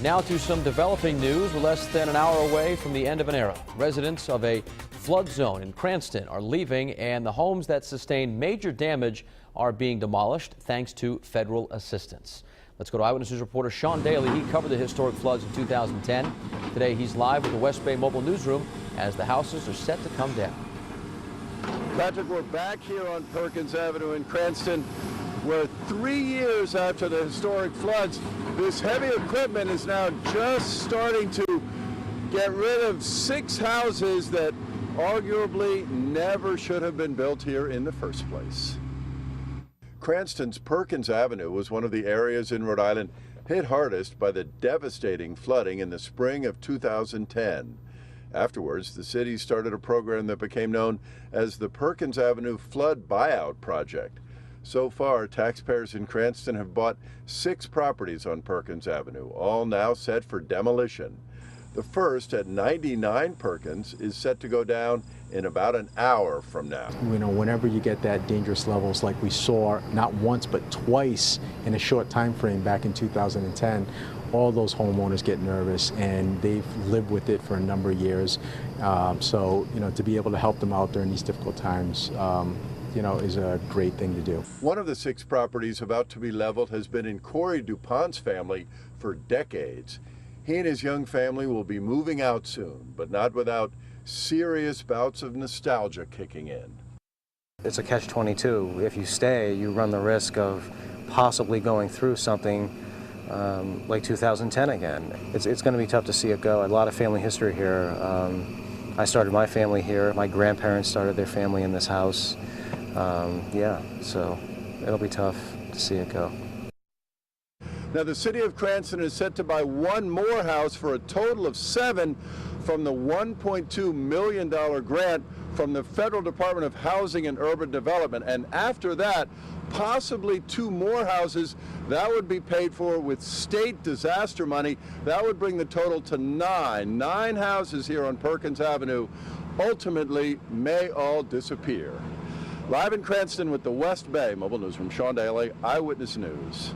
Now to some developing news. We're less than an hour away from the end of an era. Residents of a flood zone in Cranston are leaving, and the homes that sustained major damage are being demolished thanks to federal assistance. Let's go to Eyewitness News reporter Sean Daly. He covered the historic floods in 2010. Today he's live with the West Bay Mobile Newsroom as the houses are set to come down. Patrick, we're back here on Perkins Avenue in Cranston, where 3 years after the historic floods, this heavy equipment is now just starting to get rid of 6 houses that arguably never should have been built here in the first place. Cranston's Perkins Avenue was one of the areas in Rhode Island hit hardest by the devastating flooding in the spring of 2010. Afterwards, the city started a program that became known as the Perkins Avenue Flood Buyout Project. So far, taxpayers in Cranston have bought 6 properties on Perkins Avenue, all now set for demolition. The first, at 99 Perkins, is set to go down in about an hour from now. You know, whenever you get that dangerous levels like we saw not once but twice in a short time frame back in 2010, all those homeowners get nervous, and they've lived with it for a number of years. So, you know, to be able to help them out during these difficult times, you know, is a great thing to do. One of the 6 properties about to be leveled has been in Corey DuPont's family for decades. He and his young family will be moving out soon, but not without serious bouts of nostalgia kicking in. It's a catch-22. If you stay, you run the risk of possibly going through something like 2010 again. It's going to be tough to see it go. A lot of family history here. I started my family here. My grandparents started their family in this house. Yeah, so it'll be tough to see it go. Now, the city of Cranston is set to buy 1 more house for a total of 7 from the $1.2 million grant from the Federal Department of Housing and Urban Development. And after that, possibly 2 more houses that would be paid for with state disaster money. That would bring the total to 9. 9 houses here on Perkins Avenue ultimately may all disappear. Live in Cranston with the West Bay Mobile Newsroom, Sean Daly, Eyewitness News.